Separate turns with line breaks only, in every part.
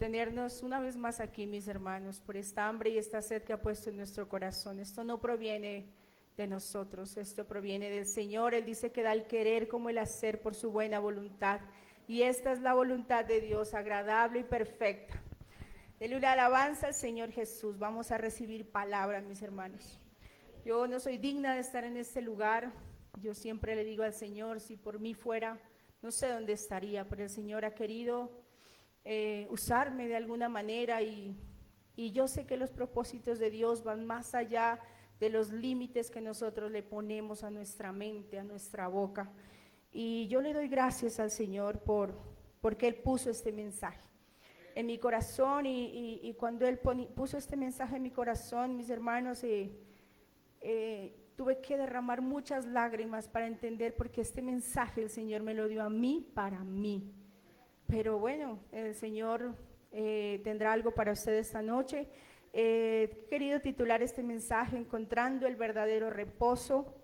tenernos una vez más aquí, mis hermanos, por esta hambre y esta sed que ha puesto en nuestro corazón. Esto no proviene de nosotros, esto proviene del Señor. Él dice que da el querer como el hacer por su buena voluntad. Y esta es la voluntad de Dios, agradable y perfecta. Denle una alabanza al Señor Jesús. Vamos a recibir palabra, mis hermanos. Yo no soy digna de estar en este lugar. Yo siempre le digo al Señor, si por mí fuera, no sé dónde estaría, pero el Señor ha querido usarme de alguna manera y yo sé que los propósitos de Dios van más allá de los límites que nosotros le ponemos a nuestra mente, a nuestra boca. Y yo le doy gracias al Señor porque Él puso este mensaje en mi corazón y cuando Él puso este mensaje en mi corazón, mis hermanos, tuve que derramar muchas lágrimas para entender porque este mensaje el Señor me lo dio a mí, para mí. Pero bueno, el Señor tendrá algo para usted esta noche. He querido titular este mensaje Encontrando el verdadero reposo.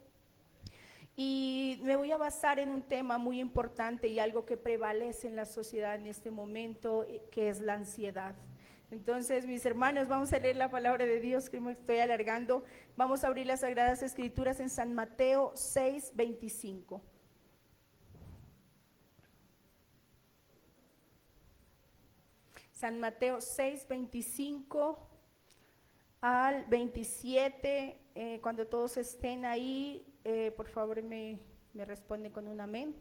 Y me voy a basar en un tema muy importante y algo que prevalece en la sociedad en este momento, que es la ansiedad. Entonces, mis hermanos, vamos a leer la palabra de Dios, que me estoy alargando. Vamos a abrir las Sagradas Escrituras en San Mateo 6:25. San Mateo 6:25 al 27, cuando todos estén ahí, por favor me responde con un amén.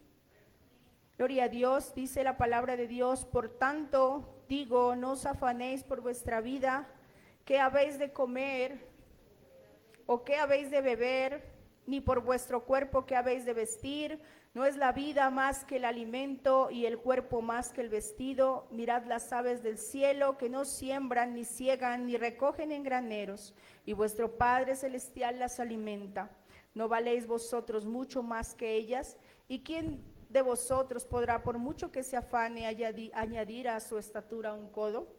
Gloria a Dios, dice la palabra de Dios, por tanto digo, no os afanéis por vuestra vida, qué habéis de comer o qué habéis de beber, ni por vuestro cuerpo qué habéis de vestir. ¿No es la vida más que el alimento y el cuerpo más que el vestido? Mirad las aves del cielo, que no siembran, ni siegan, ni recogen en graneros, y vuestro Padre Celestial las alimenta. ¿No valéis vosotros mucho más que ellas? ¿Y quién de vosotros podrá, por mucho que se afane, añadir a su estatura un codo?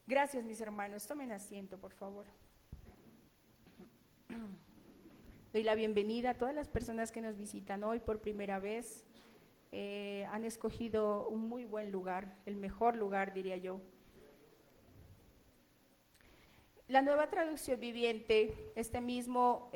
Gracias, mis hermanos. Tomen asiento, por favor. Doy la bienvenida a todas las personas que nos visitan hoy por primera vez. Han escogido un muy buen lugar, el mejor lugar, diría yo. La Nueva Traducción Viviente, este mismo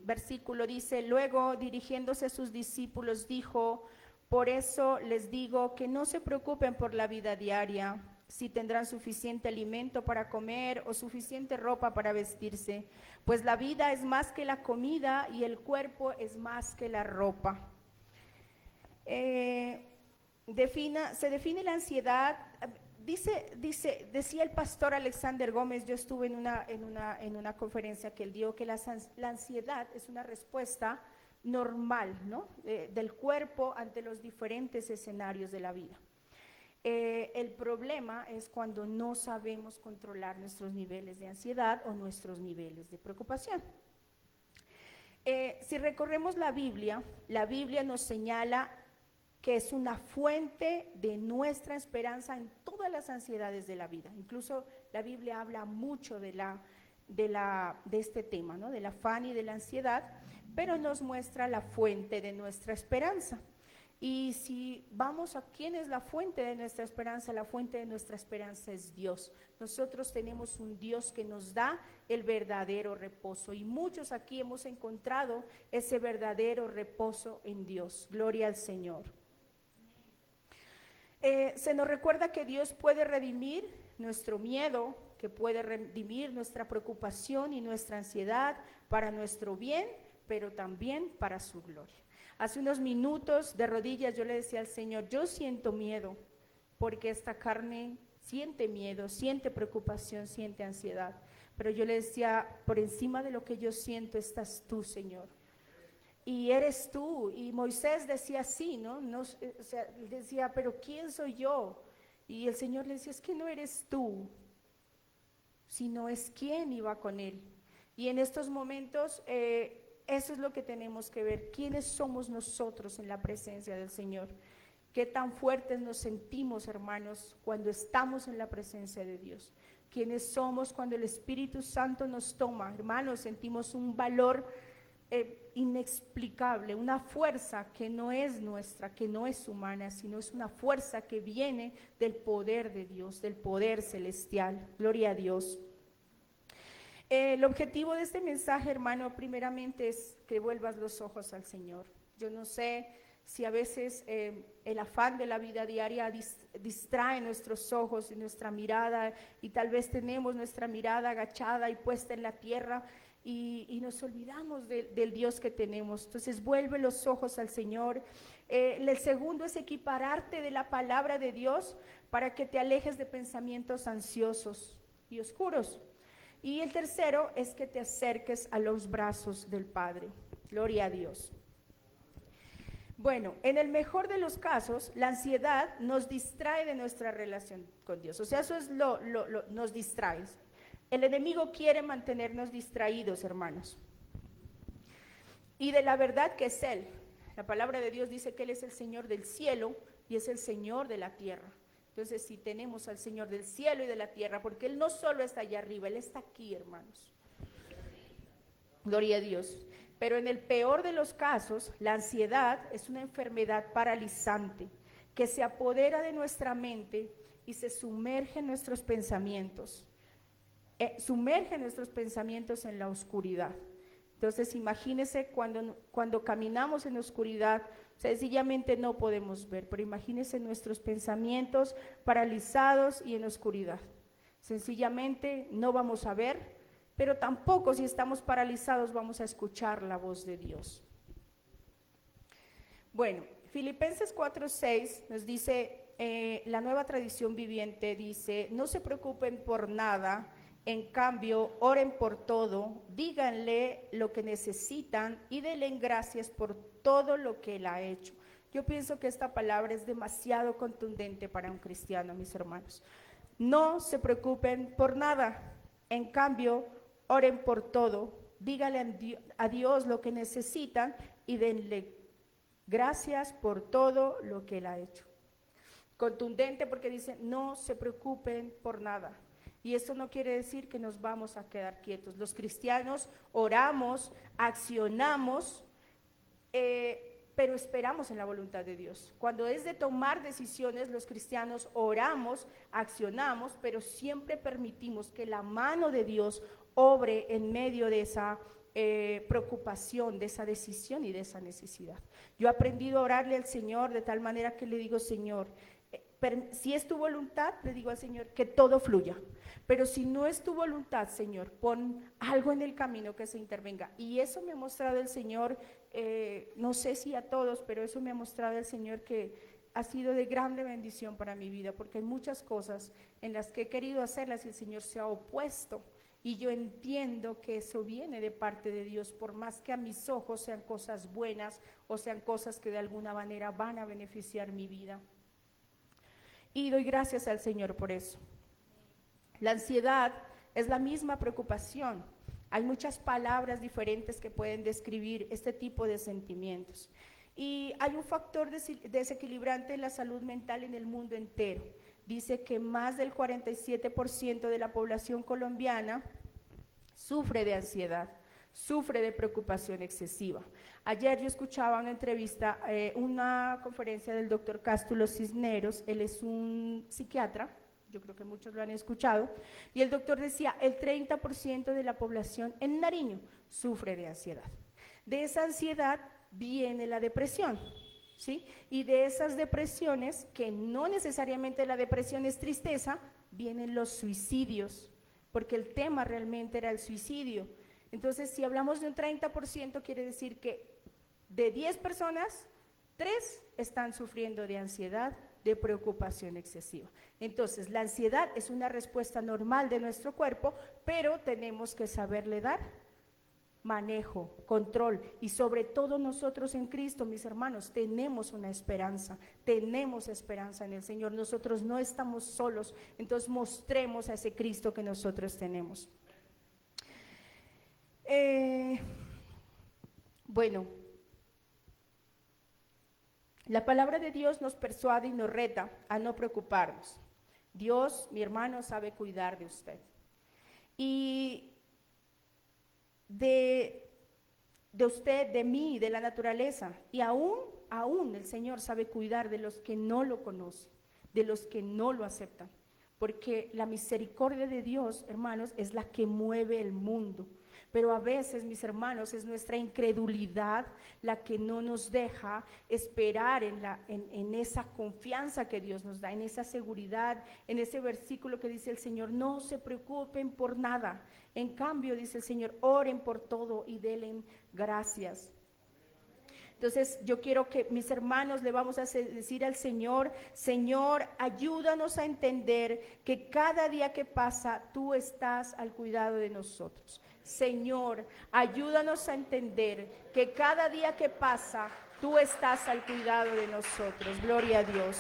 versículo dice, luego dirigiéndose a sus discípulos dijo, por eso les digo que no se preocupen por la vida diaria, si tendrán suficiente alimento para comer o suficiente ropa para vestirse, pues la vida es más que la comida y el cuerpo es más que la ropa. Se define la ansiedad. Decía el pastor Alexander Gómez, yo estuve en una conferencia que él dio, que la ansiedad es una respuesta normal, ¿no? Del cuerpo ante los diferentes escenarios de la vida. El problema es cuando no sabemos controlar nuestros niveles de ansiedad o nuestros niveles de preocupación. Si recorremos la Biblia nos señala que es una fuente de nuestra esperanza en todas las ansiedades de la vida. Incluso la Biblia habla mucho de este tema, ¿no? Del afán y de la ansiedad, pero nos muestra la fuente de nuestra esperanza. Y si vamos a quién es la fuente de nuestra esperanza, la fuente de nuestra esperanza es Dios. Nosotros tenemos un Dios que nos da el verdadero reposo y muchos aquí hemos encontrado ese verdadero reposo en Dios. Gloria al Señor. Se nos recuerda que Dios puede redimir nuestro miedo, que puede redimir nuestra preocupación y nuestra ansiedad para nuestro bien, pero también para su gloria. Hace unos minutos de rodillas yo le decía al Señor, yo siento miedo porque esta carne siente miedo, siente preocupación, siente ansiedad. Pero yo le decía, por encima de lo que yo siento estás tú, Señor. Y eres tú. Y Moisés decía así, ¿no? Decía, pero ¿quién soy yo? Y el Señor le decía, es que no eres tú, sino es quién iba con él. Y en estos momentos, eso es lo que tenemos que ver, quiénes somos nosotros en la presencia del Señor, qué tan fuertes nos sentimos, hermanos, cuando estamos en la presencia de Dios, quiénes somos cuando el Espíritu Santo nos toma, hermanos, sentimos un valor inexplicable, una fuerza que no es nuestra, que no es humana, sino es una fuerza que viene del poder de Dios, del poder celestial. Gloria a Dios. El objetivo de este mensaje, hermano, primeramente es que vuelvas los ojos al Señor. Yo no sé si a veces el afán de la vida diaria distrae nuestros ojos y nuestra mirada, y tal vez tenemos nuestra mirada agachada y puesta en la tierra, y nos olvidamos del Dios que tenemos. Entonces vuelve los ojos al Señor. El segundo es equipararte de la palabra de Dios para que te alejes de pensamientos ansiosos y oscuros. Y el tercero es que te acerques a los brazos del Padre. Gloria a Dios. Bueno, en el mejor de los casos, la ansiedad nos distrae de nuestra relación con Dios. O sea, eso es nos distrae. El enemigo quiere mantenernos distraídos, hermanos. Y de la verdad que es Él. La palabra de Dios dice que Él es el Señor del cielo y es el Señor de la tierra. Entonces, si tenemos al Señor del cielo y de la tierra, porque Él no solo está allá arriba, Él está aquí, hermanos. Gloria a Dios. Pero en el peor de los casos, la ansiedad es una enfermedad paralizante que se apodera de nuestra mente y se sumerge en nuestros pensamientos. Sumerge nuestros pensamientos en la oscuridad. Entonces, imagínese cuando caminamos en la oscuridad, sencillamente no podemos ver, pero imagínese nuestros pensamientos paralizados y en oscuridad. Sencillamente no vamos a ver, pero tampoco si estamos paralizados vamos a escuchar la voz de Dios. Bueno, Filipenses 4:6 nos dice, la Nueva Tradición Viviente dice, no se preocupen por nada, en cambio, oren por todo, díganle lo que necesitan y denle gracias por todo lo que Él ha hecho. Yo pienso que esta palabra es demasiado contundente para un cristiano, mis hermanos. No se preocupen por nada, en cambio, oren por todo, díganle a Dios lo que necesitan y denle gracias por todo lo que Él ha hecho. Contundente porque dice, no se preocupen por nada. Y esto no quiere decir que nos vamos a quedar quietos. Los cristianos oramos, accionamos, pero esperamos en la voluntad de Dios. Cuando es de tomar decisiones, los cristianos oramos, accionamos, pero siempre permitimos que la mano de Dios obre en medio de esa preocupación, de esa decisión y de esa necesidad. Yo he aprendido a orarle al Señor de tal manera que le digo, Señor, si es tu voluntad, le digo al Señor que todo fluya. Pero si no es tu voluntad, Señor, pon algo en el camino que se intervenga. Y eso me ha mostrado el Señor, no sé si a todos, pero eso me ha mostrado el Señor que ha sido de grande bendición para mi vida, porque hay muchas cosas en las que he querido hacerlas y el Señor se ha opuesto. Y yo entiendo que eso viene de parte de Dios, por más que a mis ojos sean cosas buenas o sean cosas que de alguna manera van a beneficiar mi vida. Y doy gracias al Señor por eso. La ansiedad es la misma preocupación. Hay muchas palabras diferentes que pueden describir este tipo de sentimientos. Y hay un factor desequilibrante en la salud mental en el mundo entero. Dice que más del 47% de la población colombiana sufre de ansiedad, sufre de preocupación excesiva. Ayer yo escuchaba una entrevista, una conferencia del doctor Cástulo Cisneros, él es un psiquiatra, yo creo que muchos lo han escuchado, y el doctor decía, el 30% de la población en Nariño sufre de ansiedad. De esa ansiedad viene la depresión, ¿sí? Y de esas depresiones, que no necesariamente la depresión es tristeza, vienen los suicidios, porque el tema realmente era el suicidio. Entonces, si hablamos de un 30%, quiere decir que de 10 personas, 3 están sufriendo de ansiedad, de preocupación excesiva. Entonces, la ansiedad es una respuesta normal de nuestro cuerpo, pero tenemos que saberle dar manejo, control, y sobre todo nosotros en Cristo, mis hermanos, tenemos una esperanza, tenemos esperanza en el Señor, nosotros no estamos solos, entonces mostremos a ese Cristo que nosotros tenemos. Bueno, la palabra de Dios nos persuade y nos reta a no preocuparnos. Dios, mi hermano, sabe cuidar de usted. Y de usted, de mí, de la naturaleza. Y aún el Señor sabe cuidar de los que no lo conocen, de los que no lo aceptan. Porque la misericordia de Dios, hermanos, es la que mueve el mundo. Pero a veces, mis hermanos, es nuestra incredulidad la que no nos deja esperar en esa confianza que Dios nos da, en esa seguridad, en ese versículo que dice el Señor, no se preocupen por nada. En cambio, dice el Señor, oren por todo y denle gracias. Entonces yo quiero que mis hermanos le vamos a decir al Señor, Señor, ayúdanos a entender que cada día que pasa tú estás al cuidado de nosotros. Señor, ayúdanos a entender que cada día que pasa tú estás al cuidado de nosotros. Gloria a Dios.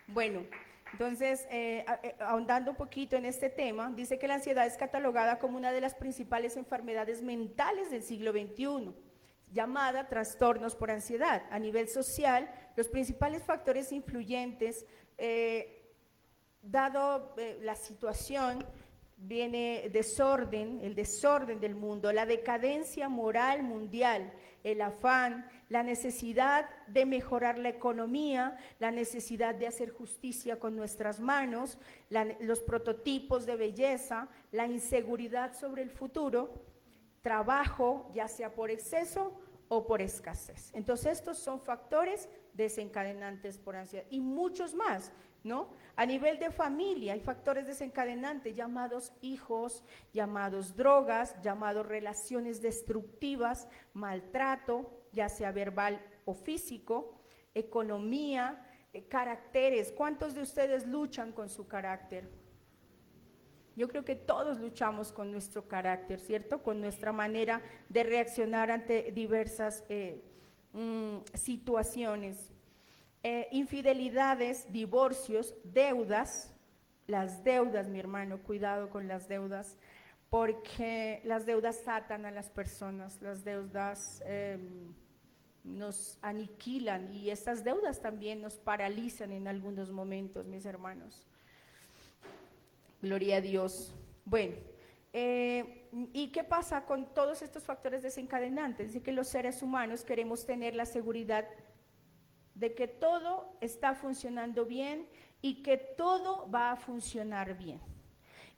Bueno. Entonces, ahondando un poquito en este tema, dice que la ansiedad es catalogada como una de las principales enfermedades mentales del siglo XXI, llamada trastornos por ansiedad. A nivel social, los principales factores influyentes, dado la situación, viene el desorden del mundo, la decadencia moral mundial, el afán, la necesidad de mejorar la economía, la necesidad de hacer justicia con nuestras manos, los prototipos de belleza, la inseguridad sobre el futuro, trabajo, ya sea por exceso o por escasez. Entonces estos son factores desencadenantes por ansiedad y muchos más, ¿no? A nivel de familia hay factores desencadenantes llamados hijos, llamados drogas, llamados relaciones destructivas, maltrato, ya sea verbal o físico, economía, caracteres. ¿Cuántos de ustedes luchan con su carácter? Yo creo que todos luchamos con nuestro carácter, ¿cierto? Con nuestra manera de reaccionar ante diversas situaciones. Infidelidades, divorcios, deudas. Las deudas, mi hermano, cuidado con las deudas, porque las deudas atan a las personas, las deudas nos aniquilan y estas deudas también nos paralizan en algunos momentos, mis hermanos. Gloria a Dios. Bueno, ¿y qué pasa con todos estos factores desencadenantes? Dice que los seres humanos queremos tener la seguridad de que todo está funcionando bien y que todo va a funcionar bien.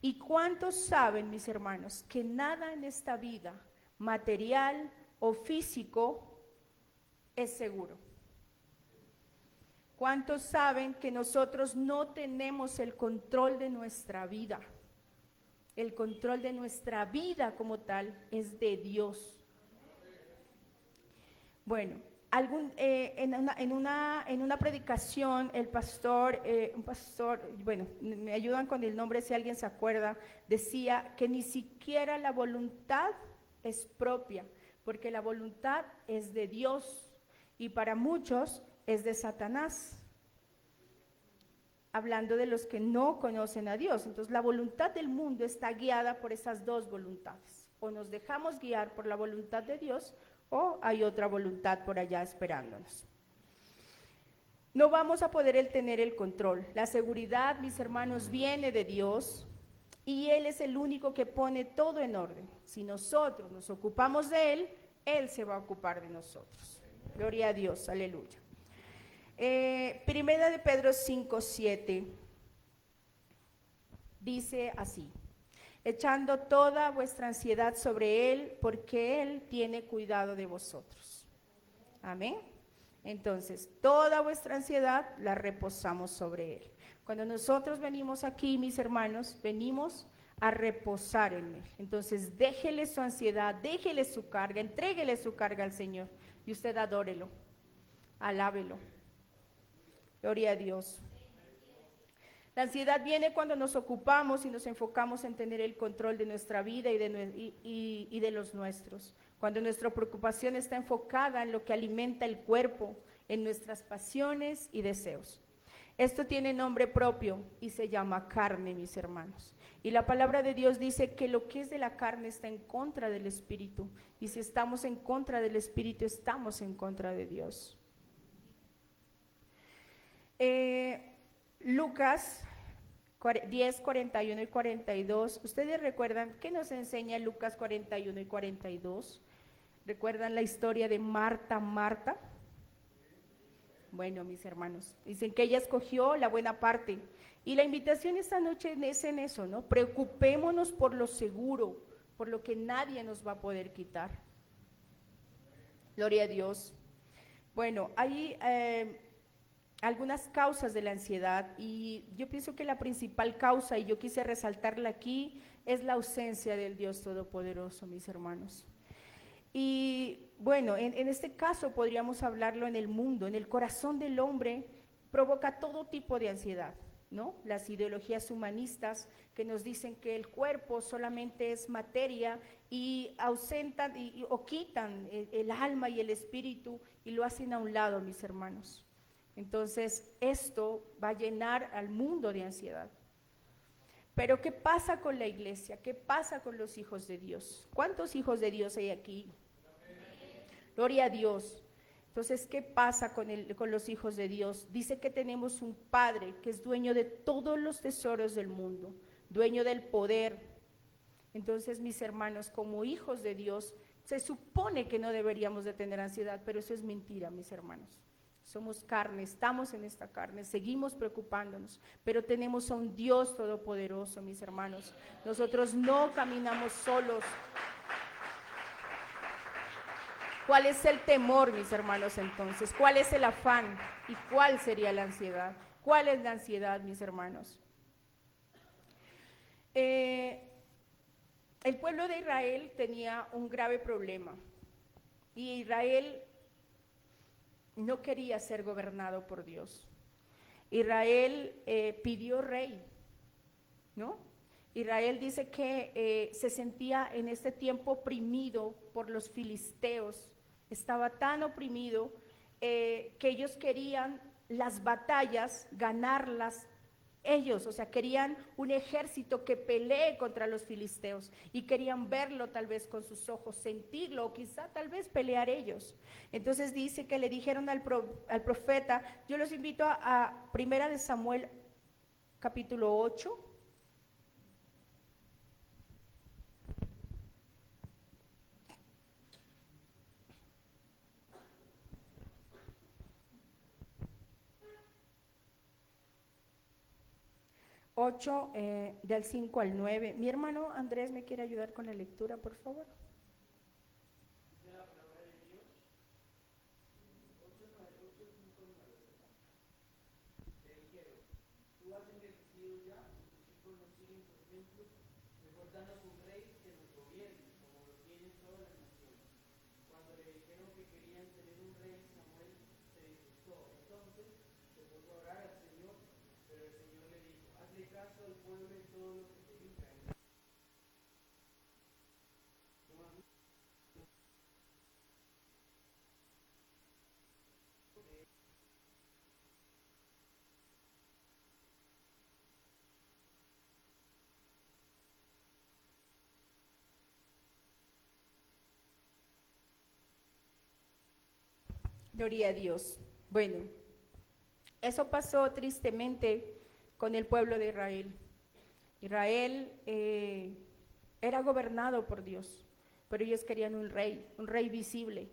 ¿Y cuántos saben, mis hermanos, que nada en esta vida, material o físico, es seguro? ¿Cuántos saben que nosotros no tenemos el control de nuestra vida? El control de nuestra vida como tal es de Dios. Bueno, en una predicación, el pastor, bueno, me ayudan con el nombre si alguien se acuerda, decía que ni siquiera la voluntad es propia, porque la voluntad es de Dios y para muchos es de Satanás, hablando de los que no conocen a Dios. Entonces la voluntad del mundo está guiada por esas dos voluntades, o nos dejamos guiar por la voluntad de Dios o hay otra voluntad por allá esperándonos. No vamos a poder tener el control. La seguridad, mis hermanos, viene de Dios y Él es el único que pone todo en orden. Si nosotros nos ocupamos de Él, Él se va a ocupar de nosotros. Gloria a Dios, aleluya. Primera de Pedro 5:7 dice así: echando toda vuestra ansiedad sobre Él, porque Él tiene cuidado de vosotros. Amén. Entonces, toda vuestra ansiedad la reposamos sobre Él. Cuando nosotros venimos aquí, mis hermanos, venimos a reposar en Él. Entonces, déjele su ansiedad, déjele su carga, entréguele su carga al Señor y usted adórelo, alábelo. Gloria a Dios. La ansiedad viene cuando nos ocupamos y nos enfocamos en tener el control de nuestra vida y de los nuestros. Cuando nuestra preocupación está enfocada en lo que alimenta el cuerpo, en nuestras pasiones y deseos. Esto tiene nombre propio y se llama carne, mis hermanos. Y la palabra de Dios dice que lo que es de la carne está en contra del Espíritu. Y si estamos en contra del Espíritu, estamos en contra de Dios. Lucas 10, 41 y 42. ¿Ustedes recuerdan qué nos enseña Lucas 41 y 42? ¿Recuerdan la historia de Marta, Marta? Bueno, mis hermanos, dicen que ella escogió la buena parte. Y la invitación esta noche es en eso, ¿no? Preocupémonos por lo seguro, por lo que nadie nos va a poder quitar. Gloria a Dios. Bueno, hay algunas causas de la ansiedad y yo pienso que la principal causa, y yo quise resaltarla aquí, es la ausencia del Dios Todopoderoso, mis hermanos. Y bueno, en este caso podríamos hablarlo en el mundo, en el corazón del hombre provoca todo tipo de ansiedad, ¿no? Las ideologías humanistas que nos dicen que el cuerpo solamente es materia y ausentan o quitan el alma y el espíritu y lo hacen a un lado, mis hermanos. Entonces, esto va a llenar al mundo de ansiedad. Pero ¿qué pasa con la iglesia? ¿Qué pasa con los hijos de Dios? ¿Cuántos hijos de Dios hay aquí? Gloria a Dios. Entonces, ¿qué pasa con los hijos de Dios? Dice que tenemos un Padre que es dueño de todos los tesoros del mundo, dueño del poder. Entonces, mis hermanos, como hijos de Dios, se supone que no deberíamos de tener ansiedad, pero eso es mentira, mis hermanos. Somos carne, estamos en esta carne, seguimos preocupándonos, pero tenemos a un Dios todopoderoso, mis hermanos. Nosotros no caminamos solos. ¿Cuál es el temor, mis hermanos, entonces? ¿Cuál es el afán? ¿Y cuál sería la ansiedad? ¿Cuál es la ansiedad, mis hermanos? El pueblo de Israel tenía un grave problema y Israel no quería ser gobernado por Dios. Israel pidió rey, ¿no? Israel dice que se sentía en este tiempo oprimido por los filisteos, estaba tan oprimido que ellos querían las batallas, ganarlas ellos, o sea, querían un ejército que pelee contra los filisteos y querían verlo tal vez con sus ojos, sentirlo o quizá tal vez pelear ellos. Entonces dice que le dijeron al profeta, yo los invito a Primera de Samuel capítulo 8. Del 5 al 9. Mi hermano Andrés me quiere ayudar con la lectura, por favor. Gloria a Dios. Bueno, eso pasó tristemente con el pueblo de Israel. Israel era gobernado por Dios, pero ellos querían un rey visible,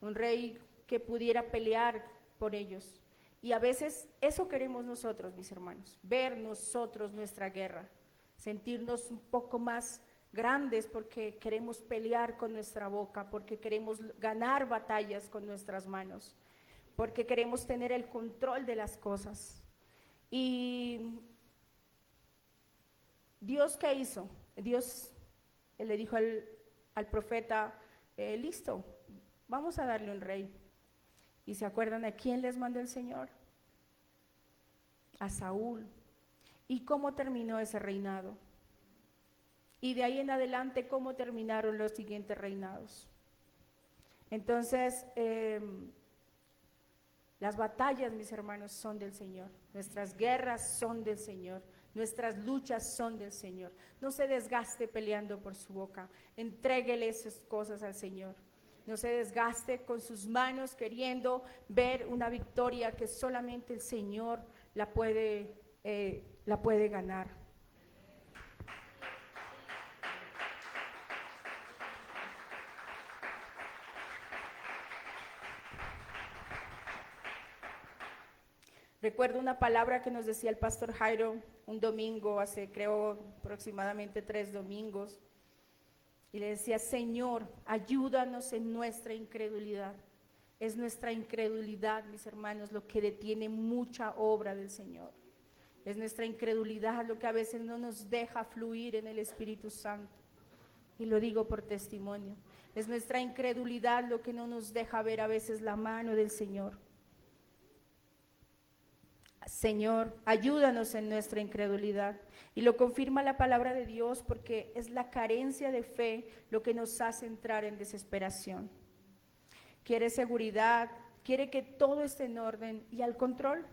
un rey que pudiera pelear por ellos. Y a veces eso queremos nosotros, mis hermanos, ver nosotros nuestra guerra, sentirnos un poco más grandes porque queremos pelear con nuestra boca, porque queremos ganar batallas con nuestras manos, porque queremos tener el control de las cosas. Y Dios, ¿qué hizo? Dios le dijo al profeta, listo, vamos a darle un rey. ¿Y se acuerdan a quién les mandó el Señor? A Saúl. ¿Y cómo terminó ese reinado? Y de ahí en adelante, ¿cómo terminaron los siguientes reinados? Entonces, las batallas, mis hermanos, son del Señor. Nuestras guerras son del Señor. Nuestras luchas son del Señor. No se desgaste peleando por su boca. Entréguele esas cosas al Señor. No se desgaste con sus manos queriendo ver una victoria que solamente el Señor la puede la puede ganar. Recuerdo una palabra que nos decía el pastor Jairo un domingo, hace creo aproximadamente 3 domingos, y le decía: Señor, ayúdanos en nuestra incredulidad. Es nuestra incredulidad, mis hermanos, lo que detiene mucha obra del Señor. Es nuestra incredulidad lo que a veces no nos deja fluir en el Espíritu Santo. Y lo digo por testimonio. Es nuestra incredulidad lo que no nos deja ver a veces la mano del Señor. Señor, ayúdanos en nuestra incredulidad. Y lo confirma la palabra de Dios, porque es la carencia de fe lo que nos hace entrar en desesperación. Quiere seguridad, quiere que todo esté en orden y al control.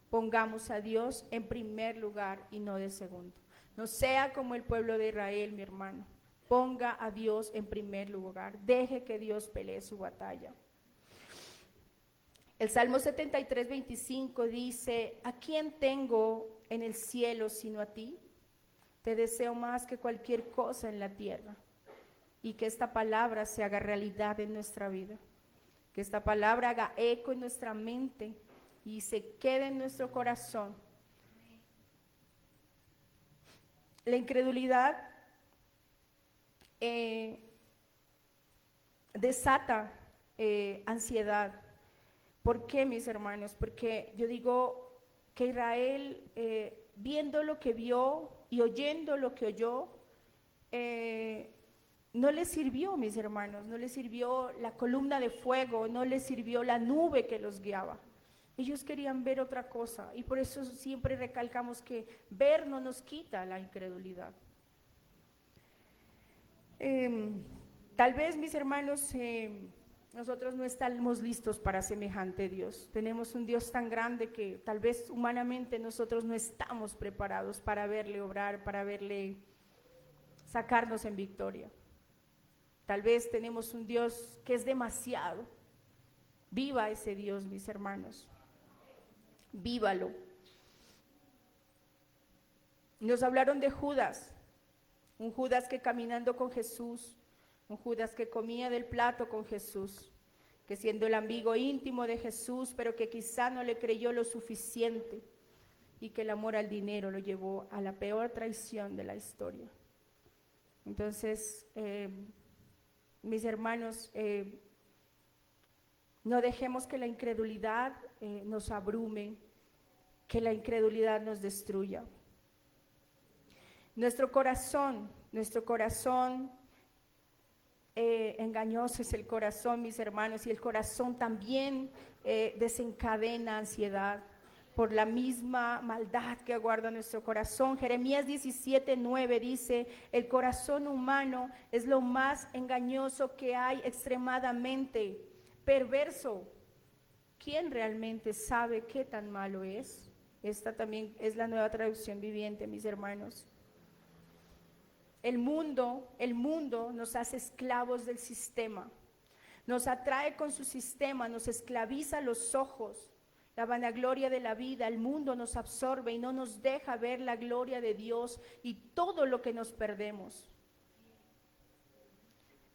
Pongamos a Dios en primer lugar y no de segundo. No sea como el pueblo de Israel, mi hermano. Ponga a Dios en primer lugar. Deje que Dios pelee su batalla. El Salmo 73, 25 dice: ¿a quién tengo en el cielo sino a ti? Te deseo más que cualquier cosa en la tierra. Y que esta palabra se haga realidad en nuestra vida. Que esta palabra haga eco en nuestra mente y se quede en nuestro corazón. La incredulidad desata ansiedad. ¿Por qué, mis hermanos? Porque yo digo que Israel, viendo lo que vio y oyendo lo que oyó, no le sirvió, mis hermanos, no le sirvió la columna de fuego, no le sirvió la nube que los guiaba. Ellos querían ver otra cosa, y por eso siempre recalcamos que ver no nos quita la incredulidad. Tal vez, mis hermanos, nosotros no estamos listos para semejante Dios. Tenemos un Dios tan grande que tal vez humanamente nosotros no estamos preparados para verle obrar, para verle sacarnos en victoria. Tal vez tenemos un Dios que es demasiado. Viva ese Dios, mis hermanos. Vívalo. Nos hablaron de Judas, un Judas que caminando con Jesús, un Judas que comía del plato con Jesús, que siendo el amigo íntimo de Jesús, pero que quizá no le creyó lo suficiente y que el amor al dinero lo llevó a la peor traición de la historia. Entonces, mis hermanos, no dejemos que la incredulidad nos abrume, que la incredulidad nos destruya. Nuestro corazón engañoso es el corazón, mis hermanos, y el corazón también desencadena ansiedad por la misma maldad que aguarda nuestro corazón. Jeremías 17:9 dice: el corazón humano es lo más engañoso que hay, extremadamente perverso. ¿Quién realmente sabe qué tan malo es? Esta también es la Nueva Traducción Viviente, mis hermanos. El mundo nos hace esclavos del sistema, nos atrae con su sistema, nos esclaviza los ojos, la vanagloria de la vida. El mundo nos absorbe y no nos deja ver la gloria de Dios y todo lo que nos perdemos.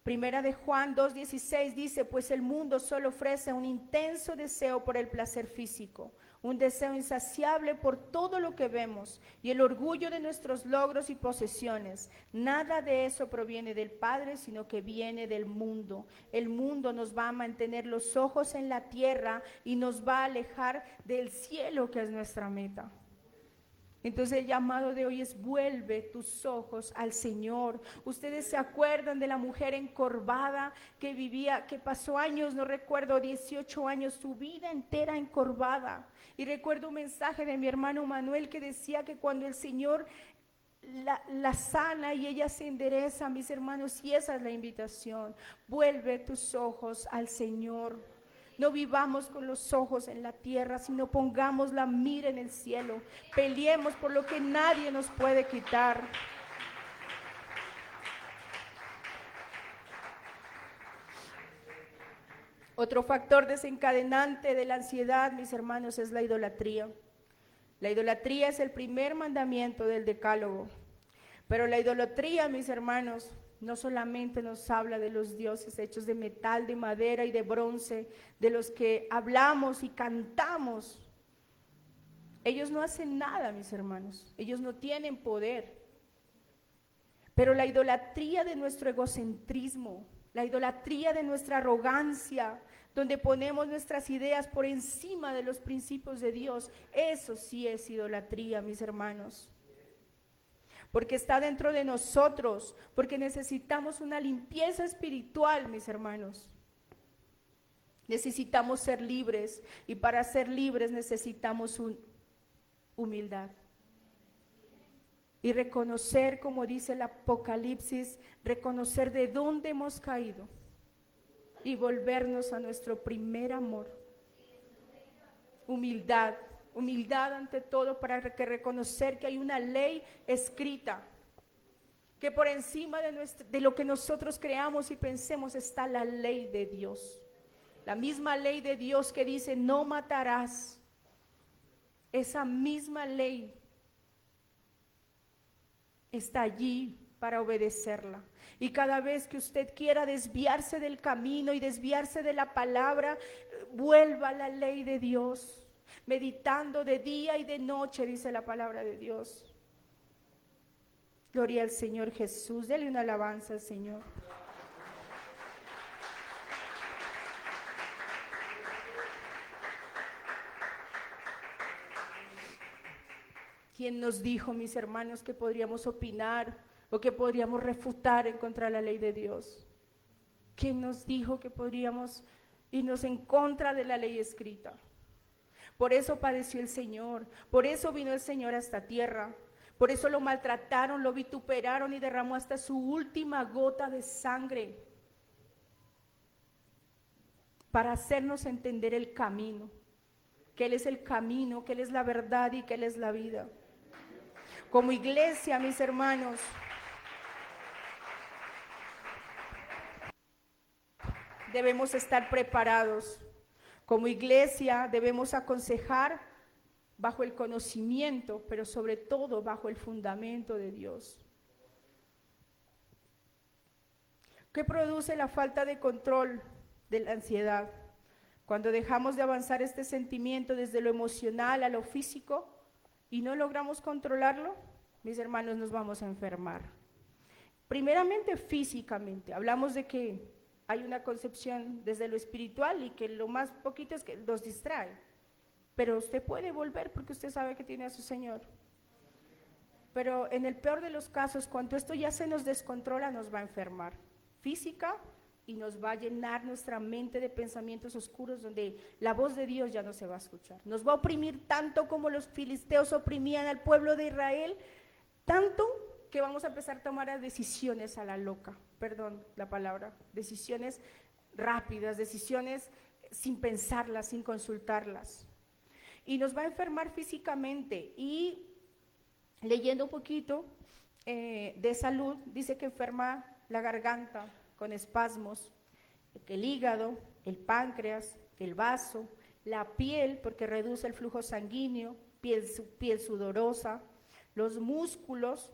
Primera de Juan 2:16 dice: pues el mundo solo ofrece un intenso deseo por el placer físico, un deseo insaciable por todo lo que vemos y el orgullo de nuestros logros y posesiones. Nada de eso proviene del Padre, sino que viene del mundo. El mundo nos va a mantener los ojos en la tierra y nos va a alejar del cielo, que es nuestra meta. Entonces el llamado de hoy es: vuelve tus ojos al Señor. Ustedes se acuerdan de la mujer encorvada que pasó años, no recuerdo, 18 años, su vida entera encorvada. Y recuerdo un mensaje de mi hermano Manuel que decía que cuando el Señor la sana y ella se endereza, mis hermanos, y esa es la invitación: vuelve tus ojos al Señor. No vivamos con los ojos en la tierra, sino pongamos la mira en el cielo. Peleemos por lo que nadie nos puede quitar. Otro factor desencadenante de la ansiedad, mis hermanos, es la idolatría. La idolatría es el primer mandamiento del decálogo. Pero la idolatría, mis hermanos, no solamente nos habla de los dioses hechos de metal, de madera y de bronce, de los que hablamos y cantamos. Ellos no hacen nada, mis hermanos. Ellos no tienen poder. Pero la idolatría de nuestro egocentrismo, la idolatría de nuestra arrogancia, donde ponemos nuestras ideas por encima de los principios de Dios, eso sí es idolatría, mis hermanos. Porque está dentro de nosotros, porque necesitamos una limpieza espiritual, mis hermanos. Necesitamos ser libres, y para ser libres necesitamos humildad. Y reconocer, como dice el Apocalipsis, reconocer de dónde hemos caído y volvernos a nuestro primer amor. Humildad, humildad ante todo, para que reconocer que hay una ley escrita, que por encima de lo que nosotros creamos y pensemos está la ley de Dios. La misma ley de Dios que dice no matarás, esa misma ley está allí para obedecerla. Y cada vez que usted quiera desviarse del camino y desviarse de la palabra, vuelva a la ley de Dios, meditando de día y de noche, dice la palabra de Dios. Gloria al Señor Jesús. Dele una alabanza al Señor. ¿Quién nos dijo, mis hermanos, que podríamos opinar o que podríamos refutar en contra de la ley de Dios? ¿Quién nos dijo que podríamos irnos en contra de la ley escrita? Por eso padeció el Señor, por eso vino el Señor a esta tierra, por eso lo maltrataron, lo vituperaron y derramó hasta su última gota de sangre, para hacernos entender el camino, que Él es el camino, que Él es la verdad y que Él es la vida. Como iglesia, mis hermanos, debemos estar preparados. Como iglesia debemos aconsejar bajo el conocimiento, pero sobre todo bajo el fundamento de Dios. ¿Qué produce la falta de control de la ansiedad? Cuando dejamos de avanzar este sentimiento desde lo emocional a lo físico y no logramos controlarlo, mis hermanos, nos vamos a enfermar. Primeramente físicamente, hablamos de que hay una concepción desde lo espiritual y que lo más poquito es que nos distrae, pero usted puede volver porque usted sabe que tiene a su Señor. Pero en el peor de los casos, cuando esto ya se nos descontrola, nos va a enfermar física y nos va a llenar nuestra mente de pensamientos oscuros donde la voz de Dios ya no se va a escuchar. Nos va a oprimir tanto como los filisteos oprimían al pueblo de Israel, tanto que vamos a empezar a tomar decisiones a la loca, perdón la palabra, decisiones rápidas, decisiones sin pensarlas, sin consultarlas. Y nos va a enfermar físicamente. Y leyendo un poquito de salud, dice que enferma la garganta con espasmos, el hígado, el páncreas, el vaso, la piel, porque reduce el flujo sanguíneo, piel sudorosa, los músculos,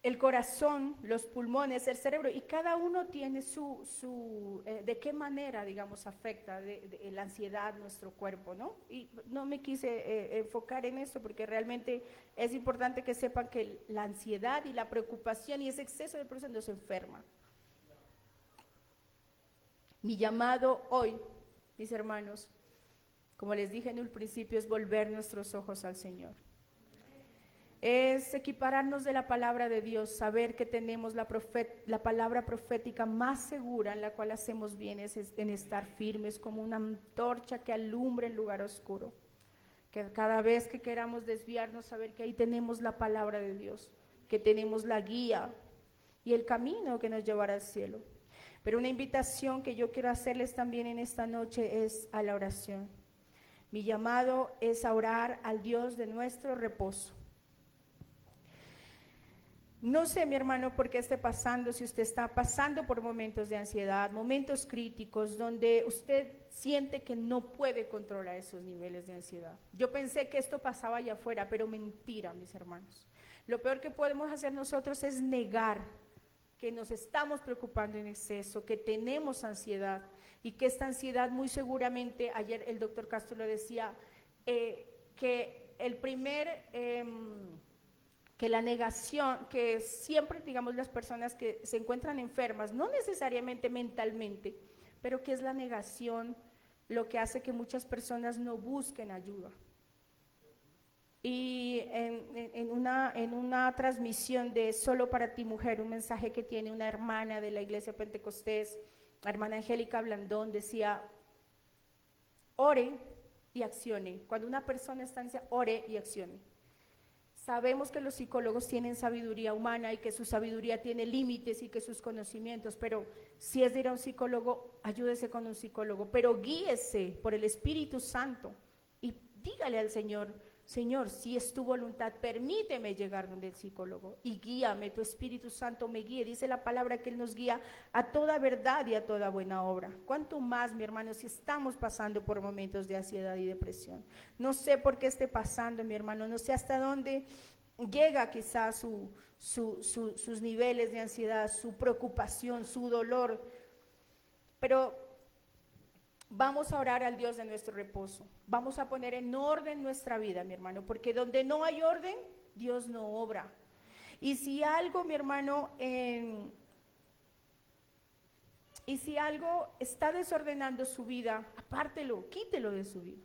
el corazón, los pulmones, el cerebro, y cada uno tiene de qué manera, digamos, afecta de la ansiedad nuestro cuerpo, ¿no? Y no me quise enfocar en esto porque realmente es importante que sepan que la ansiedad y la preocupación y ese exceso de presión nos enferma. Mi llamado hoy, mis hermanos, como les dije en un principio, es volver nuestros ojos al Señor. Es equipararnos de la palabra de Dios, saber que tenemos la palabra profética más segura en la cual hacemos bien es en estar firmes como una antorcha que alumbra el lugar oscuro. Que cada vez que queramos desviarnos, saber que ahí tenemos la palabra de Dios, que tenemos la guía y el camino que nos llevará al cielo. Pero una invitación que yo quiero hacerles también en esta noche es a la oración. Mi llamado es a orar al Dios de nuestro reposo. No sé, mi hermano, por qué esté pasando, si usted está pasando por momentos de ansiedad, momentos críticos, donde usted siente que no puede controlar esos niveles de ansiedad. Yo pensé que esto pasaba allá afuera, pero mentira, mis hermanos. Lo peor que podemos hacer nosotros es negar que nos estamos preocupando en exceso, que tenemos ansiedad y que esta ansiedad muy seguramente, ayer el doctor Castro lo decía, que el primer... que la negación, que siempre, digamos, las personas que se encuentran enfermas, no necesariamente mentalmente, pero que es la negación lo que hace que muchas personas no busquen ayuda. Y en una transmisión de Solo para ti, mujer, un mensaje que tiene una hermana de la iglesia Pentecostés, la hermana Angélica Blandón, decía, ore y accione. Cuando una persona está ansiosa, ore y accione. Sabemos que los psicólogos tienen sabiduría humana y que su sabiduría tiene límites y que sus conocimientos, pero si es de ir a un psicólogo, ayúdese con un psicólogo, pero guíese por el Espíritu Santo y dígale al Señor, Señor, si es tu voluntad, permíteme llegar donde el psicólogo y guíame, tu Espíritu Santo me guíe. Dice la palabra que Él nos guía a toda verdad y a toda buena obra. ¿Cuánto más, mi hermano, si estamos pasando por momentos de ansiedad y depresión? No sé por qué esté pasando, mi hermano, no sé hasta dónde llega quizás sus niveles de ansiedad, su preocupación, su dolor, pero vamos a orar al Dios de nuestro reposo, vamos a poner en orden nuestra vida, mi hermano, porque donde no hay orden, Dios no obra. Y si algo, mi hermano, y si algo está desordenando su vida, apártelo, quítelo de su vida.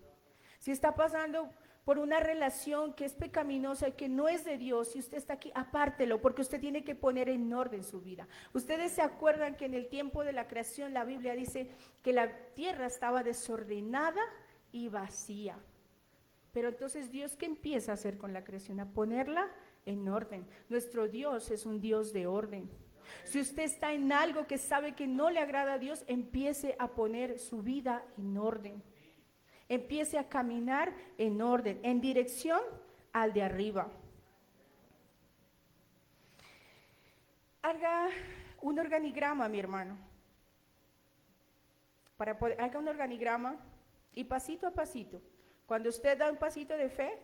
Si está pasando por una relación que es pecaminosa y que no es de Dios, si usted está aquí, apártelo, porque usted tiene que poner en orden su vida. Ustedes se acuerdan que en el tiempo de la creación la Biblia dice que la tierra estaba desordenada y vacía. Pero entonces Dios, ¿qué empieza a hacer con la creación? A ponerla en orden. Nuestro Dios es un Dios de orden. Si usted está en algo que sabe que no le agrada a Dios, empiece a poner su vida en orden. Empiece a caminar en orden, en dirección al de arriba. Haga un organigrama, mi hermano. Haga un organigrama y pasito a pasito. Cuando usted da un pasito de fe,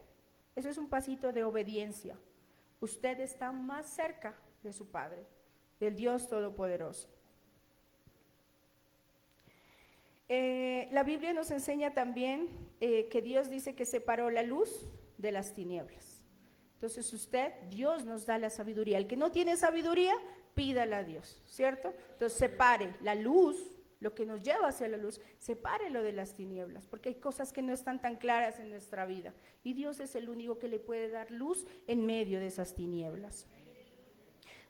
eso es un pasito de obediencia. Usted está más cerca de su Padre, del Dios Todopoderoso. La Biblia nos enseña también que Dios dice que separó la luz de las tinieblas. Entonces Dios nos da la sabiduría. El que no tiene sabiduría, pídala a Dios, ¿cierto? Entonces separe la luz, lo que nos lleva hacia la luz, sepárelo de las tinieblas, porque hay cosas que no están tan claras en nuestra vida. Y Dios es el único que le puede dar luz en medio de esas tinieblas.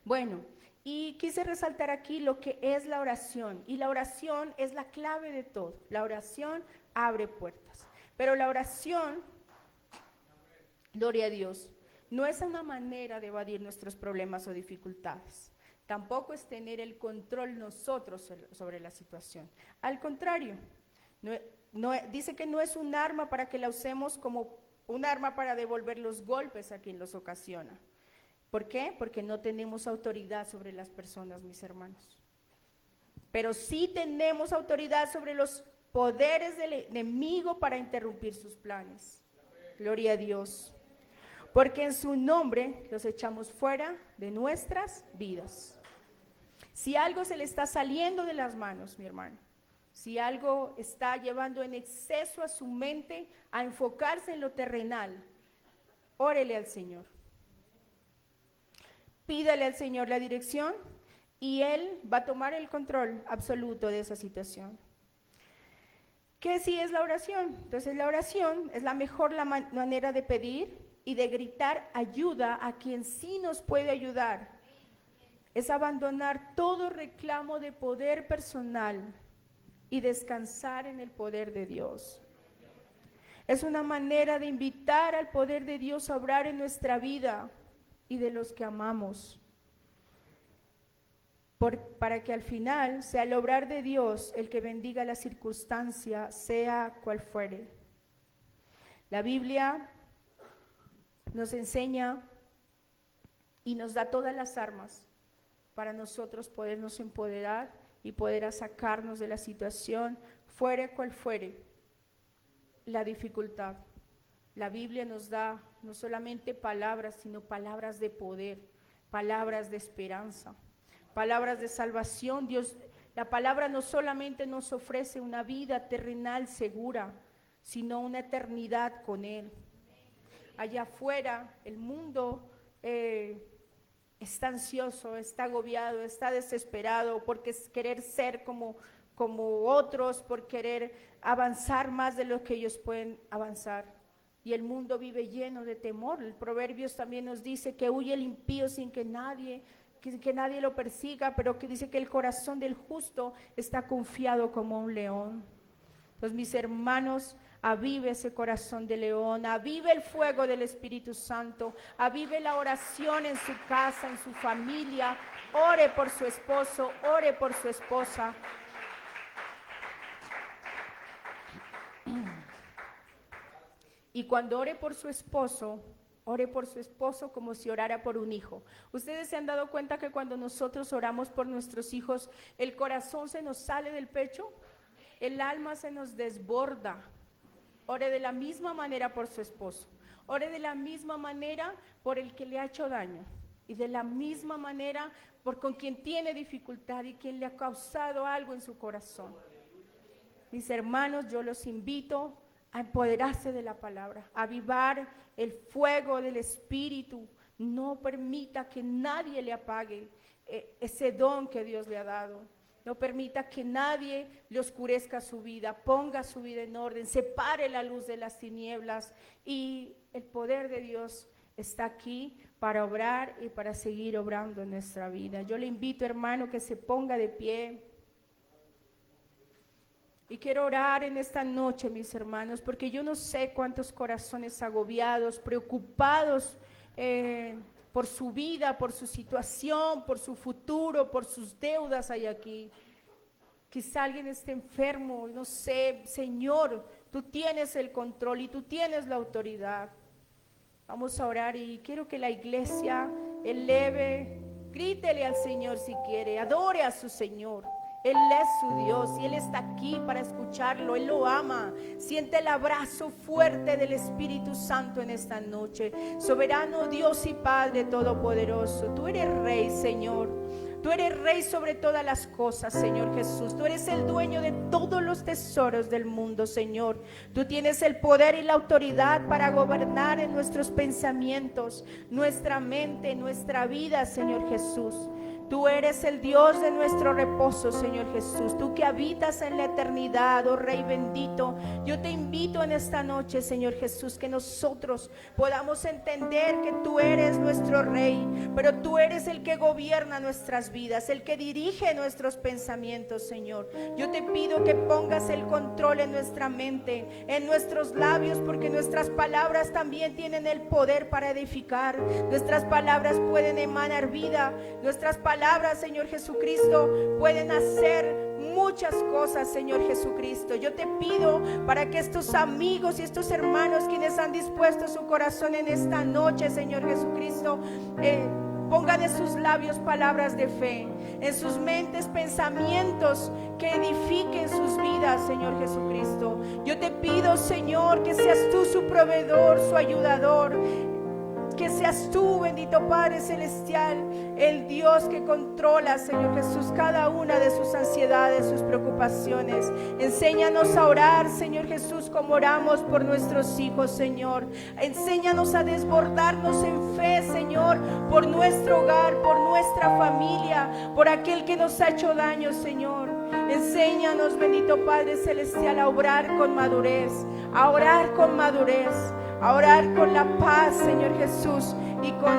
Bueno, y quise resaltar aquí lo que es la oración, y la oración es la clave de todo. La oración abre puertas, pero la oración, gloria a Dios, no es una manera de evadir nuestros problemas o dificultades. Tampoco es tener el control nosotros sobre la situación. Al contrario, dice que no es un arma para que la usemos como un arma para devolver los golpes a quien los ocasiona. ¿Por qué? Porque no tenemos autoridad sobre las personas, mis hermanos. Pero sí tenemos autoridad sobre los poderes del enemigo para interrumpir sus planes. Gloria a Dios. Porque en su nombre los echamos fuera de nuestras vidas. Si algo se le está saliendo de las manos, mi hermano, si algo está llevando en exceso a su mente a enfocarse en lo terrenal, órele al Señor. Pídale al Señor la dirección y Él va a tomar el control absoluto de esa situación. ¿Qué sí es la oración? Entonces la oración es la mejor manera de pedir y de gritar ayuda a quien sí nos puede ayudar. Es abandonar todo reclamo de poder personal y descansar en el poder de Dios. Es una manera de invitar al poder de Dios a obrar en nuestra vida y de los que amamos, para que al final sea el obrar de Dios el que bendiga la circunstancia, sea cual fuere. La Biblia nos enseña y nos da todas las armas para nosotros podernos empoderar y poder sacarnos de la situación, fuere cual fuere la dificultad. La Biblia nos da no solamente palabras, sino palabras de poder, palabras de esperanza, palabras de salvación. Dios, la palabra no solamente nos ofrece una vida terrenal segura, sino una eternidad con Él. Allá afuera, el mundo está ansioso, está agobiado, está desesperado por querer ser como otros, por querer avanzar más de lo que ellos pueden avanzar. Y el mundo vive lleno de temor. El Proverbios también nos dice que huye el impío sin que nadie lo persiga, pero que dice que el corazón del justo está confiado como un león. Entonces, mis hermanos, avive ese corazón de león, avive el fuego del Espíritu Santo, avive la oración en su casa, en su familia. Ore por su esposo, ore por su esposa. Y cuando ore por su esposo como si orara por un hijo. Ustedes se han dado cuenta que cuando nosotros oramos por nuestros hijos, el corazón se nos sale del pecho, el alma se nos desborda. Ore de la misma manera por su esposo, ore de la misma manera por el que le ha hecho daño, y de la misma manera con quien tiene dificultad y quien le ha causado algo en su corazón. Mis hermanos, yo los invito a empoderarse de la palabra, a avivar el fuego del Espíritu. No permita que nadie le apague ese don que Dios le ha dado. No permita que nadie le oscurezca su vida. Ponga su vida en orden, separe la luz de las tinieblas, y el poder de Dios está aquí para obrar y para seguir obrando en nuestra vida. Yo le invito, hermano, que se ponga de pie. Y quiero orar en esta noche, mis hermanos, porque yo no sé cuántos corazones agobiados, preocupados por su vida, por su situación, por su futuro, por sus deudas hay aquí. Quizá alguien esté enfermo, no sé. Señor, tú tienes el control y tú tienes la autoridad. Vamos a orar y quiero que la iglesia eleve, grítele al Señor si quiere, adore a su Señor. Él es su Dios y Él está aquí para escucharlo. Él lo ama. Siente el abrazo fuerte del Espíritu Santo en esta noche. Soberano Dios y Padre Todopoderoso, tú eres Rey, Señor. Tú eres Rey sobre todas las cosas, Señor Jesús. Tú eres el dueño de todos los tesoros del mundo, Señor. Tú tienes el poder y la autoridad para gobernar en nuestros pensamientos, nuestra mente, nuestra vida, Señor Jesús. Tú eres el Dios de nuestro reposo, Señor Jesús. Tú que habitas en la eternidad, oh Rey bendito. Yo te invito en esta noche, Señor Jesús, que nosotros podamos entender que tú eres nuestro Rey, pero tú eres el que gobierna nuestras vidas, el que dirige nuestros pensamientos, Señor. Yo te pido que pongas el control en nuestra mente, en nuestros labios, porque nuestras palabras también tienen el poder para edificar. Nuestras palabras pueden emanar vida. Nuestras palabras, Señor Jesucristo, pueden hacer muchas cosas, Señor Jesucristo. Yo te pido para que estos amigos y estos hermanos quienes han dispuesto su corazón en esta noche, Señor Jesucristo, pongan en sus labios palabras de fe, en sus mentes pensamientos que edifiquen sus vidas, Señor Jesucristo. Yo te pido, Señor, que seas tú su proveedor, su ayudador. Que seas tú, bendito Padre Celestial, el Dios que controla, Señor Jesús, cada una de sus ansiedades, sus preocupaciones. Enséñanos a orar, Señor Jesús, como oramos por nuestros hijos, Señor. Enséñanos a desbordarnos en fe, Señor, por nuestro hogar, por nuestra familia, por aquel que nos ha hecho daño, Señor. Enséñanos, bendito Padre Celestial, a obrar con madurez, a orar con madurez, a orar con la paz, Señor Jesús, y con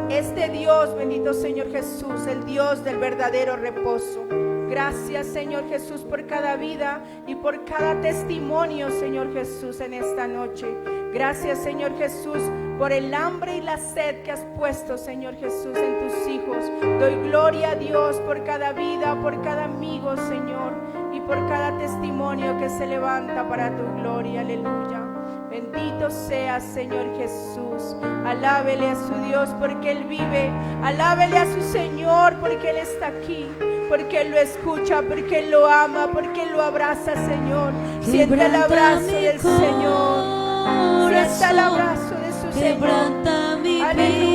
este Dios, bendito Señor Jesús, el Dios del verdadero reposo. Gracias, Señor Jesús, por cada vida y por cada testimonio, Señor Jesús, en esta noche. Gracias, Señor Jesús, por el hambre y la sed que has puesto, Señor Jesús, en tus hijos. Doy gloria a Dios por cada vida, por cada amigo, Señor, y por cada testimonio que se levanta para tu gloria. Aleluya. Bendito sea, Señor Jesús. Alábele a su Dios porque Él vive. Alábele a su Señor porque Él está aquí. Porque Él lo escucha, porque Él lo ama, porque Él lo abraza, Señor. Siente el abrazo del Señor. Siente el abrazo de su Señor. Aleluya.